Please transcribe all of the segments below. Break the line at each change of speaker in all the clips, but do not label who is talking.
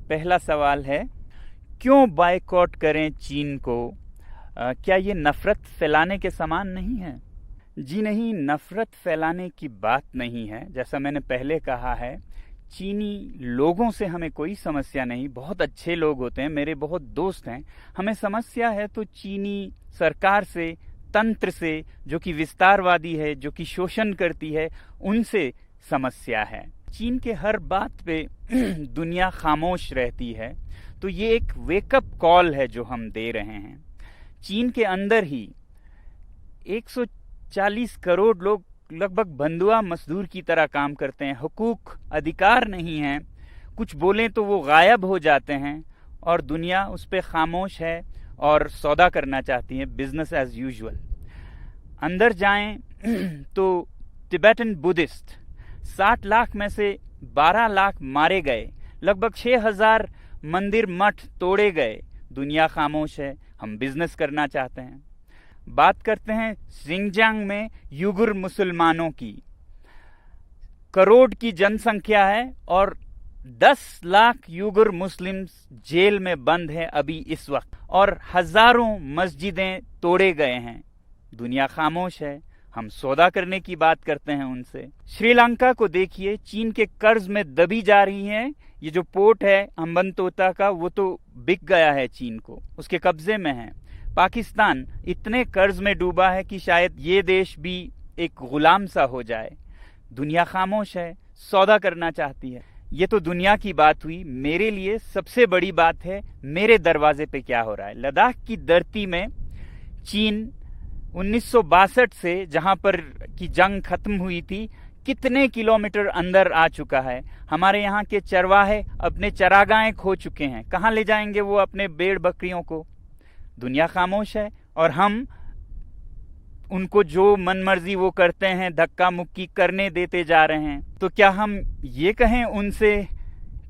पहला सवाल है, क्यों बायकॉट करें चीन को? क्या ये नफरत फैलाने के समान नहीं है? जी नहीं, नफरत फैलाने की बात नहीं है। जैसा मैंने पहले कहा है, चीनी लोगों से हमें कोई समस्या नहीं, बहुत अच्छे लोग होते हैं, मेरे बहुत दोस्त हैं। हमें समस्या है तो चीनी सरकार से, तंत्र से, जो कि विस्तारवादी है, जो कि शोषण करती है, उनसे समस्या है। चीन के हर बात पे दुनिया खामोश रहती है, तो ये एक वेकअप कॉल है जो हम दे रहे हैं। चीन के अंदर ही 140 करोड़ लोग लगभग बंधुआ मजदूर की तरह काम करते हैं, हुकूक अधिकार नहीं है, कुछ बोलें तो वो गायब हो जाते हैं, और दुनिया उस पर खामोश है और सौदा करना चाहती है, बिजनेस एज यूजुअल। अंदर जाएं तो तिब्बतन बुद्धिस्ट 60 लाख में से 12 लाख मारे गए, लगभग 6000 मंदिर मठ तोड़े गए। दुनिया खामोश है, हम बिजनेस करना चाहते हैं। बात करते हैं शिनजियांग में युगुर मुसलमानों की। करोड़ की जनसंख्या है और 10 लाख युगुर मुस्लिम्स जेल में बंद हैं अभी इस वक्त, और हजारों मस्जिदें तोड़े गए हैं। दुनिया खामोश है, हम सौदा करने की बात करते हैं उनसे। श्रीलंका को देखिए, चीन के कर्ज में दबी जा रही है। ये जो पोर्ट है हम्बनतोता का, वो तो बिक गया है चीन को, उसके कब्जे में है। पाकिस्तान इतने कर्ज में डूबा है कि शायद ये देश भी एक गुलाम सा हो जाए। दुनिया खामोश है, सौदा करना चाहती है। ये तो दुनिया की बात हुई। मेरे लिए सबसे बड़ी बात है मेरे दरवाजे पे क्या हो रहा है। लद्दाख की धरती में चीन 1962 से, जहां पर की जंग खत्म हुई थी, कितने किलोमीटर अंदर आ चुका है। हमारे यहाँ के चरवाहे अपने चरागाहें खो चुके हैं, कहाँ ले जाएंगे वो अपने भेड़ बकरियों को? दुनिया खामोश है और हम उनको जो मनमर्जी वो करते हैं, धक्का मुक्की करने देते जा रहे हैं। तो क्या हम ये कहें उनसे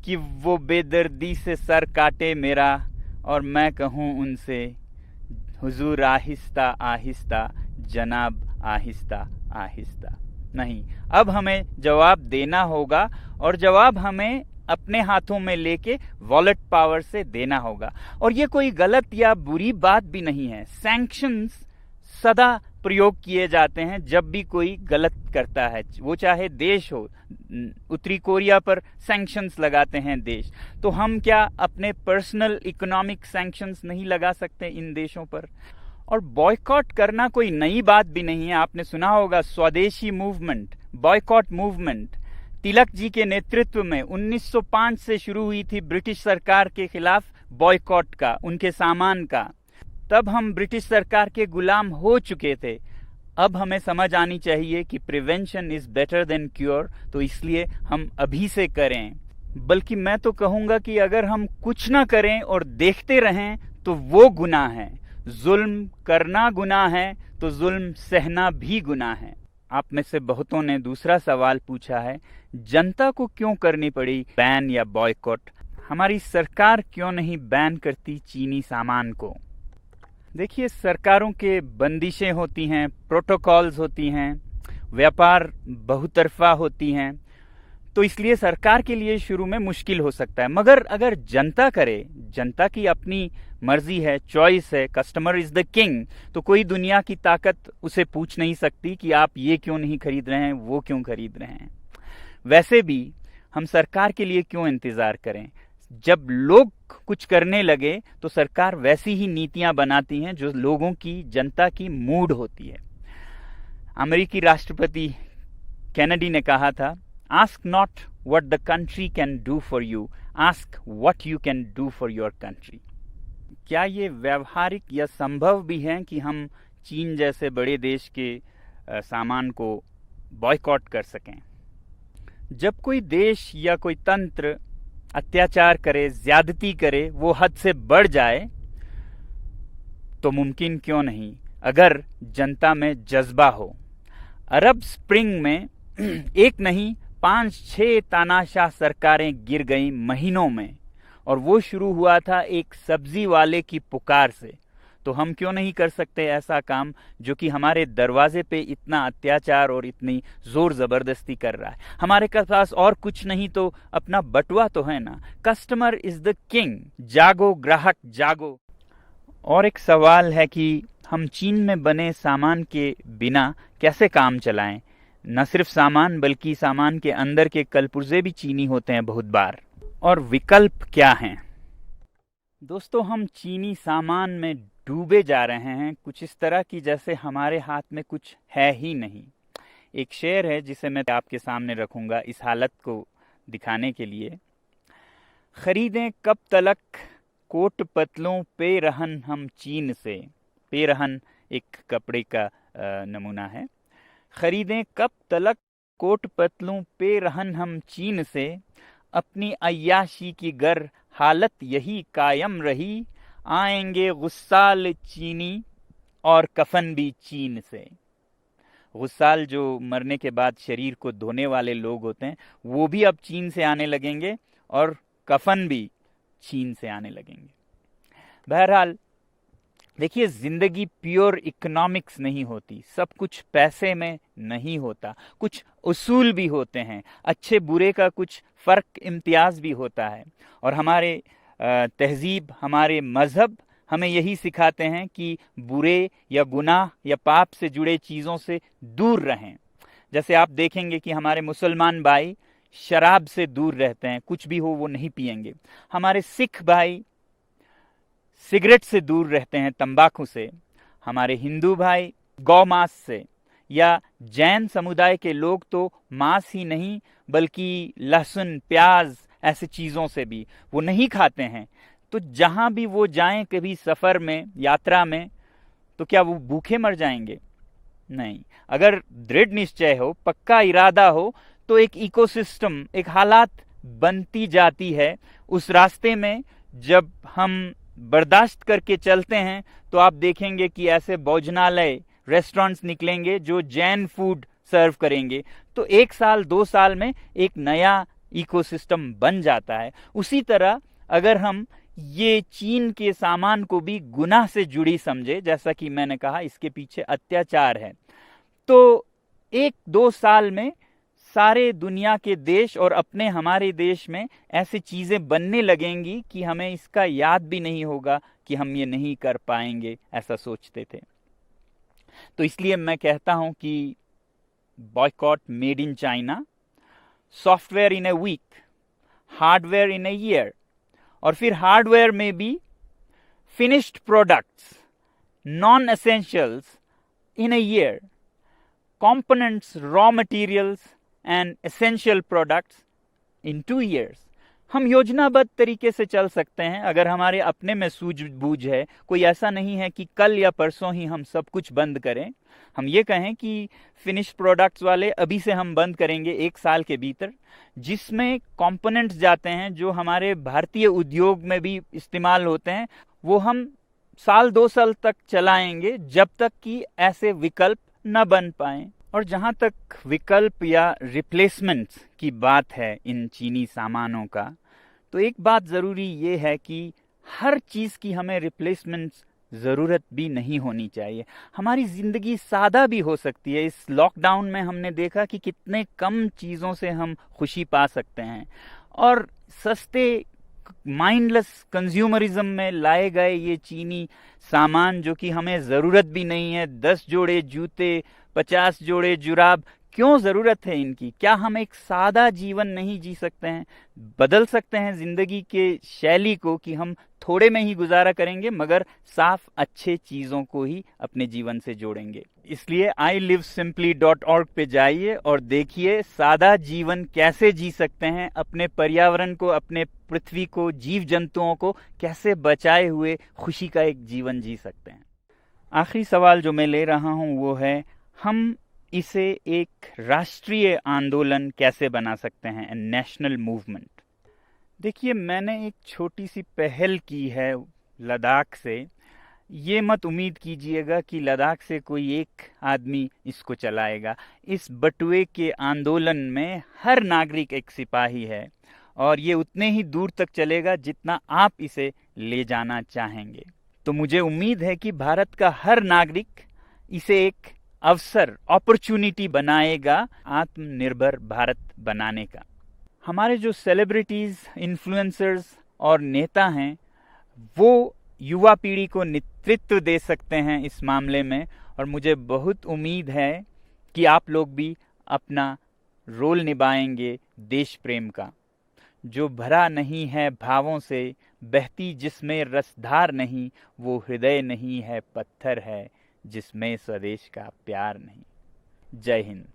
कि वो बेदर्दी से सर काटे मेरा, और मैं कहूं उनसे, हुजूर आहिस्ता आहिस्ता, जनाब आहिस्ता आहिस्ता? नहीं, अब हमें जवाब देना होगा, और जवाब हमें अपने हाथों में लेके वॉलेट पावर से देना होगा। और ये कोई गलत या बुरी बात भी नहीं है। सैंक्शंस सदा प्रयोग किए जाते हैं जब भी कोई गलत करता है, वो चाहे देश हो। उत्तरी कोरिया पर सैंक्शंस लगाते हैं देश, तो हम क्या अपने पर्सनल इकोनॉमिक सैंक्शंस नहीं लगा सकते इन देशों पर? और बॉयकॉट करना कोई नई बात भी नहीं है। आपने सुना होगा स्वदेशी movement, boycott movement. Tilak ji के नेतृत्व में 1905 से शुरू हुई थी ब्रिटिश सरकार के खिलाफ बॉयकॉट का, उनके सामान का। तब हम ब्रिटिश सरकार के गुलाम हो चुके थे। अब हमें समझ आनी चाहिए कि prevention is better than cure, तो इसलिए हम अभी से करें। बल्कि मैं तो कहूंगा कि अगर हम कुछ ना करें और देखते रहें तो वो गुनाह है। जुल्म करना गुनाह है तो जुल्म सहना भी गुनाह है। आप में से बहुतों ने दूसरा सवाल पूछा है, जनता को क्यों करनी पड़ी बैन या बॉयकॉट? हमारी सरकार क्यों नहीं बैन करती चीनी सामान को? देखिए, सरकारों के बंदिशें होती हैं, प्रोटोकॉल्स होती हैं, व्यापार बहुतरफा होती हैं, तो इसलिए सरकार के लिए शुरू में मुश्किल हो सकता है। मगर अगर जनता करे, जनता की अपनी मर्जी है, चॉइस है, कस्टमर इज द किंग, तो कोई दुनिया की ताकत उसे पूछ नहीं सकती कि आप ये क्यों नहीं खरीद रहे हैं, वो क्यों खरीद रहे हैं। वैसे भी हम सरकार के लिए क्यों इंतजार करें? जब लोग कुछ करने लगे तो सरकार वैसी ही नीतियां बनाती हैं जो लोगों की, जनता की मूड होती है। अमेरिकी राष्ट्रपति कैनेडी ने कहा था, ask not what the country can do for you, ask what you can do for your country. क्या ये व्यावहारिक या संभव भी है कि हम चीन जैसे बड़े देश के सामान को बॉयकॉट कर सकें? जब कोई देश या कोई तंत्र अत्याचार करे, ज्यादती करे, वो हद से बढ़ जाए, तो मुमकिन क्यों नहीं अगर जनता में जज्बा हो। अरब स्प्रिंग में एक नहीं 5-6 तानाशाह सरकारें गिर गईं महीनों में, और वो शुरू हुआ था एक सब्जी वाले की पुकार से। तो हम क्यों नहीं कर सकते ऐसा काम जो कि हमारे दरवाजे पे इतना अत्याचार और इतनी जोर जबरदस्ती कर रहा है। हमारे पास और कुछ नहीं तो अपना बटुआ तो है ना। कस्टमर इज द किंग, जागो ग्राहक जागो। और एक सवाल है कि हम चीन में बने सामान के बिना कैसे काम चलाएं। न सिर्फ सामान बल्कि सामान के अंदर के कलपुर्जे भी चीनी होते हैं बहुत बार। और विकल्प क्या हैं? दोस्तों, हम चीनी सामान में डूबे जा रहे हैं, कुछ इस तरह की जैसे हमारे हाथ में कुछ है ही नहीं। एक शेर है जिसे मैं आपके सामने रखूंगा इस हालत को दिखाने के लिए। खरीदें कब तलक कोट पतलों पे रहन हम चीन से। पे रहन एक कपड़े का नमूना है। खरीदें कब तलक कोट पतलों पे रहन हम चीन से, अपनी अय्याशी की गर हालत यही कायम रही, आएंगे गुस्साल चीनी और कफन भी चीन से। गुस्साल जो मरने के बाद शरीर को धोने वाले लोग होते हैं वो भी अब चीन से आने लगेंगे और कफन भी चीन से आने लगेंगे। बहरहाल देखिए, जिंदगी प्योर इकोनॉमिक्स नहीं होती, सब कुछ पैसे में नहीं होता, कुछ उसूल भी होते हैं, अच्छे बुरे का कुछ फर्क इम्तियाज भी होता है। और हमारे तहजीब, हमारे मजहब हमें यही सिखाते हैं कि बुरे या गुनाह या पाप से जुड़े चीज़ों से दूर रहें। जैसे आप देखेंगे कि हमारे मुसलमान भाई शराब से दूर रहते हैं, कुछ भी हो वो नहीं पिएंगे। हमारे सिख भाई सिगरेट से दूर रहते हैं, तंबाकू से। हमारे हिंदू भाई गौ मांस से, या जैन समुदाय के लोग तो मांस ही नहीं बल्कि लहसुन, प्याज ऐसे चीज़ों से भी वो नहीं खाते हैं। तो जहाँ भी वो जाएं कभी सफ़र में, यात्रा में, तो क्या वो भूखे मर जाएंगे? नहीं। अगर दृढ़ निश्चय हो, पक्का इरादा हो, तो एक इकोसिस्टम, एक हालात बनती जाती है उस रास्ते में। जब हम बर्दाश्त करके चलते हैं तो आप देखेंगे कि ऐसे भोजनालय, रेस्टोरेंट्स निकलेंगे जो जैन फूड सर्व करेंगे। तो 1 साल 2 साल में एक नया इकोसिस्टम बन जाता है। उसी तरह अगर हम ये चीन के सामान को भी गुनाह से जुड़ी समझे, जैसा कि मैंने कहा इसके पीछे अत्याचार है, तो 1-2 साल में सारे दुनिया के देश और अपने हमारे देश में ऐसी चीजें बनने लगेंगी कि हमें इसका याद भी नहीं होगा कि हम ये नहीं कर पाएंगे, ऐसा सोचते थे। तो इसलिए मैं कहता हूं कि boycott made in China, software in a week, hardware in a year, और फिर हार्डवेयर में भी finished products, non essentials in a year, components, raw materials and essential products in 2 years। हम योजनाबद्ध तरीके से चल सकते हैं अगर हमारे अपने में सूझबूझ है। कोई ऐसा नहीं है कि कल या परसों ही हम सब कुछ बंद करें। हम ये कहें कि फिनिश प्रोडक्ट्स वाले अभी से हम बंद करेंगे 1 साल के भीतर, जिसमें कंपोनेंट्स जाते हैं जो हमारे भारतीय उद्योग में भी इस्तेमाल होते हैं, वो हम 1-2 साल तक चलाएंगे जब तक कि ऐसे विकल्प न बन पाए। और जहां तक विकल्प या रिप्लेसमेंट्स की बात है इन चीनी सामानों का, तो एक बात जरूरी ये है कि हर चीज की हमें रिप्लेसमेंट्स जरूरत भी नहीं होनी चाहिए। हमारी जिंदगी सादा भी हो सकती है। इस लॉकडाउन में हमने देखा कि कितने कम चीजों से हम खुशी पा सकते हैं, और सस्ते माइंडलेस कंज्यूमरिज्म में लाए गए ये चीनी सामान जो कि हमें जरूरत भी नहीं है, 10 जोड़े जूते, 50 जोड़े जुराब, क्यों जरूरत है इनकी? क्या हम एक सादा जीवन नहीं जी सकते हैं? बदल सकते हैं जिंदगी के शैली को कि हम थोड़े में ही गुजारा करेंगे मगर साफ अच्छे चीजों को ही अपने जीवन से जोड़ेंगे। इसलिए ilivesimply.org पे जाइए और देखिए सादा जीवन कैसे जी सकते हैं, अपने पर्यावरण को, अपने पृथ्वी को, जीव जंतुओं को कैसे बचाए हुए खुशी का एक जीवन जी सकते हैं। आखिरी सवाल जो मैं ले रहा हूं वो है, हम इसे एक राष्ट्रीय आंदोलन कैसे बना सकते हैं, ए नेशनल मूवमेंट। देखिए, मैंने एक छोटी सी पहल की है लद्दाख से। ये मत उम्मीद कीजिएगा कि लद्दाख से कोई एक आदमी इसको चलाएगा। इस बटुए के आंदोलन में हर नागरिक एक सिपाही है, और ये उतने ही दूर तक चलेगा जितना आप इसे ले जाना चाहेंगे। तो मुझे उम्मीद है कि भारत का हर नागरिक इसे एक अवसर, अपॉर्चुनिटी बनाएगा आत्मनिर्भर भारत बनाने का। हमारे जो सेलिब्रिटीज, इन्फ्लुएंसर्स और नेता हैं, वो युवा पीढ़ी को नेतृत्व दे सकते हैं इस मामले में, और मुझे बहुत उम्मीद है कि आप लोग भी अपना रोल निभाएंगे देश प्रेम का। जो भरा नहीं है भावों से, बहती जिसमें रसधार नहीं, वो हृदय नहीं है, पत्थर है जिसमें स्वदेश का प्यार नहीं। जय हिंद।